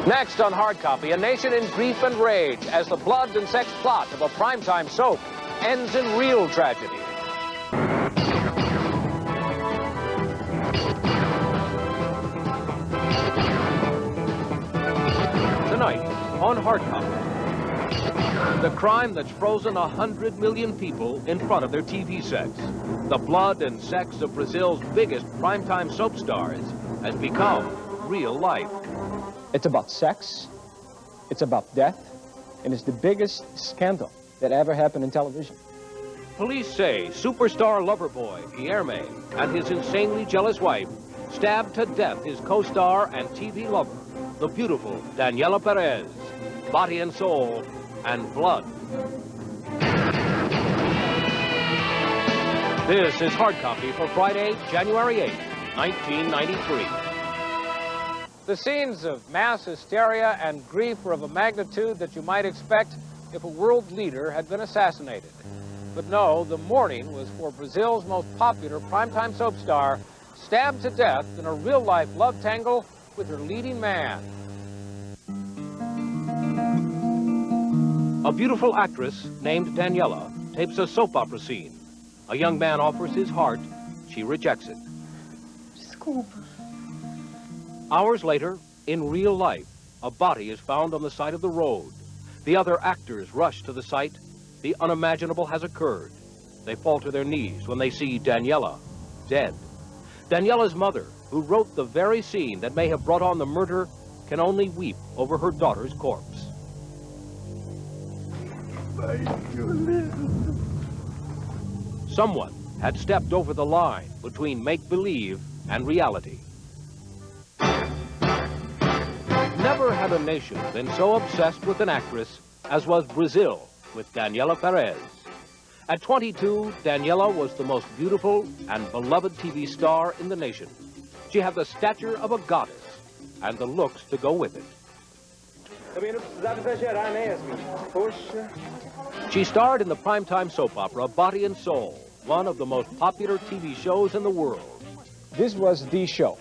Next on Hard Copy, a nation in grief and rage as the blood and sex plot of a primetime soap ends in real tragedy. Tonight on Hard Copy, the crime that's frozen 100 million people in front of their TV sets. The blood and sex of Brazil's biggest primetime soap stars has become real life. It's about sex, it's about death, and it's the biggest scandal that ever happened in television. Police say superstar lover boy Guilherme and his insanely jealous wife stabbed to death his co-star and TV lover, the beautiful Daniella Perez. Body and soul and blood. This is Hard Copy for Friday, January 8th, 1993. The scenes of mass hysteria and grief were of a magnitude that you might expect if a world leader had been assassinated. But no, the mourning was for Brazil's most popular primetime soap star, stabbed to death in a real-life love tangle with her leading man. A beautiful actress named Daniella tapes a soap opera scene. A young man offers his heart. She rejects it. Desculpa. Hours later, in real life, a body is found on the side of the road. The other actors rush to the site. The unimaginable has occurred. They fall to their knees when they see Daniella dead. Daniella's mother, who wrote the very scene that may have brought on the murder, can only weep over her daughter's corpse. Someone had stepped over the line between make-believe and reality. Never had a nation been so obsessed with an actress as was Brazil with Daniella Perez. At 22, Daniella was the most beautiful and beloved TV star in the nation. She had the stature of a goddess and the looks to go with it. She starred in the primetime soap opera Body and Soul, one of the most popular TV shows in the world. This was the show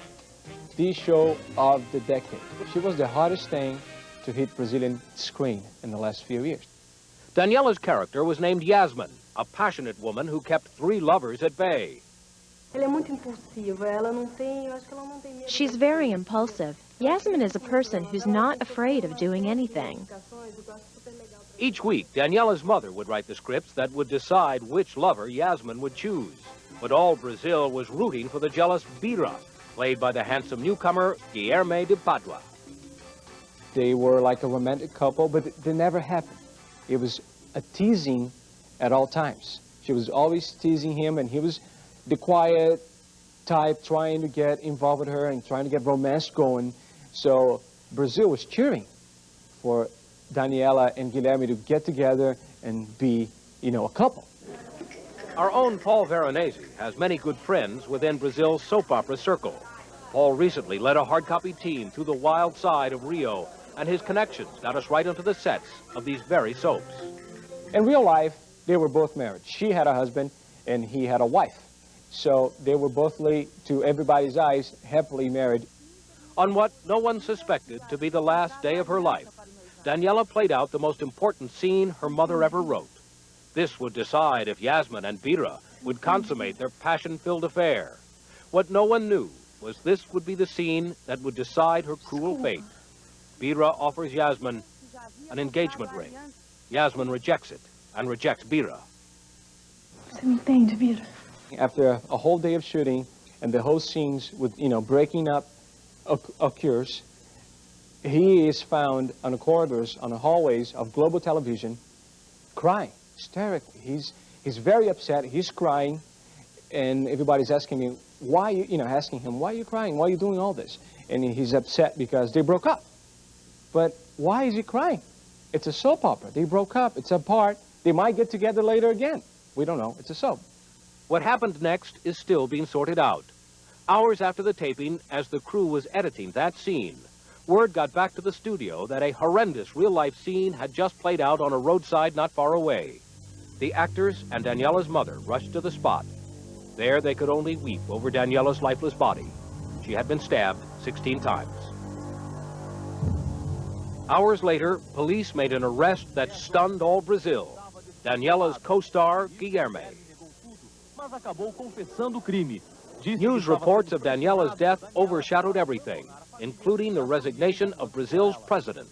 of the decade. She was the hottest thing to hit Brazilian screen in the last few years. Daniella's character was named Yasmin, a passionate woman who kept 3 lovers at bay. She's very impulsive. Yasmin is a person who's not afraid of doing anything. Each week, Daniella's mother would write the scripts that would decide which lover Yasmin would choose. But all Brazil was rooting for the jealous Bira, played by the handsome newcomer Guilherme de Pádua. They were like a romantic couple, but they never happened. It was a teasing at all times. She was always teasing him, and he was the quiet type trying to get involved with her and trying to get romance going. So Brazil was cheering for Daniella and Guilherme to get together and be, a couple. Our own Paul Veronese has many good friends within Brazil's soap opera circle. Paul recently led a hard copy team through the wild side of Rio, and his connections got us right onto the sets of these very soaps. In real life, they were both married. She had a husband and he had a wife. So they were both, to everybody's eyes, happily married. On what no one suspected to be the last day of her life, Daniella played out the most important scene her mother ever wrote. This would decide if Yasmin and Bira would consummate their passion-filled affair. What no one knew was this would be the scene that would decide her cruel fate. Bira offers Yasmin an engagement ring. Yasmin rejects it and rejects Bira. After a whole day of shooting and the whole scenes with, breaking up occurs, he is found on the corridors, on the hallways of Global Television, crying hysterically. He's very upset. He's crying, and everybody's asking him, why are you crying? Why are you doing all this? And he's upset because they broke up. But why is he crying? It's a soap opera. They broke up. It's apart. They might get together later again. We don't know. It's a soap. What happened next is still being sorted out. Hours after the taping, as the crew was editing that scene, word got back to the studio that a horrendous real-life scene had just played out on a roadside not far away. The actors and Daniella's mother rushed to the spot. There they could only weep over Daniella's lifeless body. She had been stabbed 16 times. Hours later, police made an arrest that stunned all Brazil. Daniella's co-star, Guilherme. News reports of Daniella's death overshadowed everything, including the resignation of Brazil's president.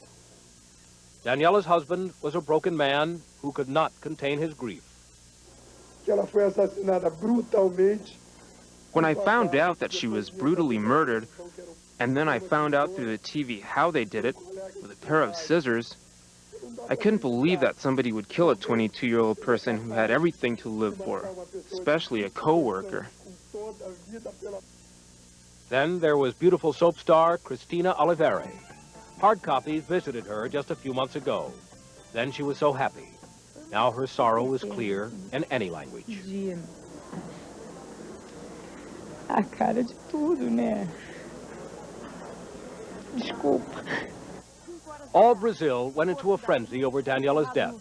Daniella's husband was a broken man who could not contain his grief. When I found out that she was brutally murdered, and then I found out through the TV how they did it, with a pair of scissors, I couldn't believe that somebody would kill a 22-year-old person who had everything to live for, especially a co-worker. Then there was beautiful soap star Cristina Oliveira. Hard copies visited her just a few months ago. Then she was so happy. Now her sorrow was clear in any language. A cara de tudo, né? Desculpa. All Brazil went into a frenzy over Daniella's death.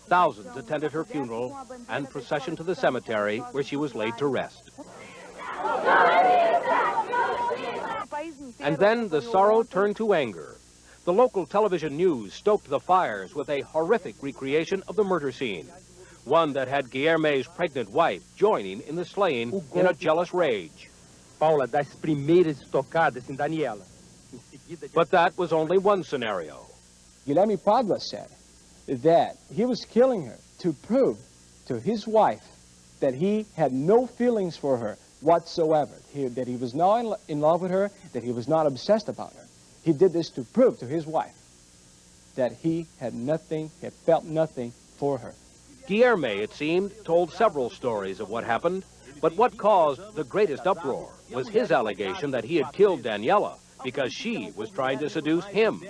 Thousands attended her funeral and procession to the cemetery where she was laid to rest. And then the sorrow turned to anger. The local television news stoked the fires with a horrific recreation of the murder scene, one that had Guilherme's pregnant wife joining in the slaying in a jealous rage. Paula, das primeiras estocadas em Daniella. But that was only one scenario. Guilherme Pádua said that he was killing her to prove to his wife that he had no feelings for her whatsoever, that he was not in love with her, that he was not obsessed about her. He did this to prove to his wife that he had nothing, he had felt nothing for her. Guilherme, it seemed, told several stories of what happened, but what caused the greatest uproar was his allegation that he had killed Daniella because she was trying to seduce him.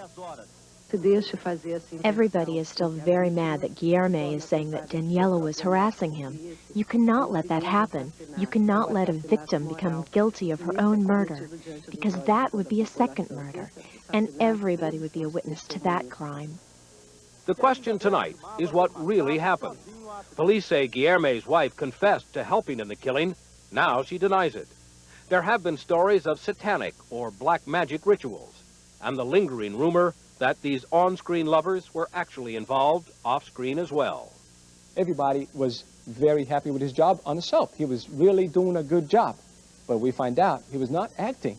Everybody is still very mad that Guilherme is saying that Daniella was harassing him. You cannot let that happen. You cannot let a victim become guilty of her own murder, because that would be a second murder, and everybody would be a witness to that crime. The question tonight is what really happened. Police say Guilherme's wife confessed to helping in the killing. Now she denies it. There have been stories of satanic or black magic rituals, and the lingering rumor that these on-screen lovers were actually involved off-screen as well. Everybody was very happy with his job on the soap. He was really doing a good job. But we find out he was not acting.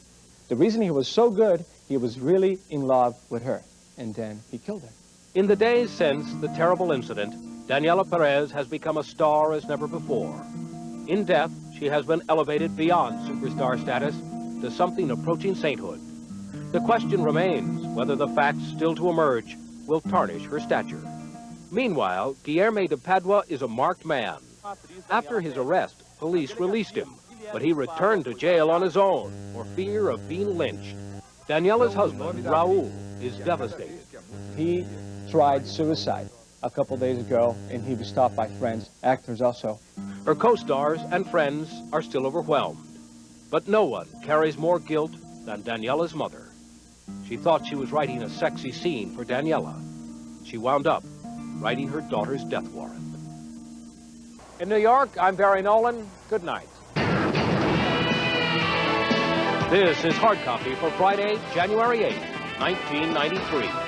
The reason he was so good, he was really in love with her. And then he killed her. In the days since the terrible incident, Daniella Perez has become a star as never before. In death, she has been elevated beyond superstar status to something approaching sainthood. The question remains whether the facts still to emerge will tarnish her stature. Meanwhile, Guilherme de Pádua is a marked man. After his arrest, police released him, but he returned to jail on his own for fear of being lynched. Daniella's husband, Raul, is devastated. He tried suicide a couple days ago, and he was stopped by friends, actors also. Her co-stars and friends are still overwhelmed. But no one carries more guilt than Daniella's mother. She thought she was writing a sexy scene for Daniella. She wound up writing her daughter's death warrant. In New York, I'm Barry Nolan. Good night. This is Hard Copy for Friday, January 8, 1993.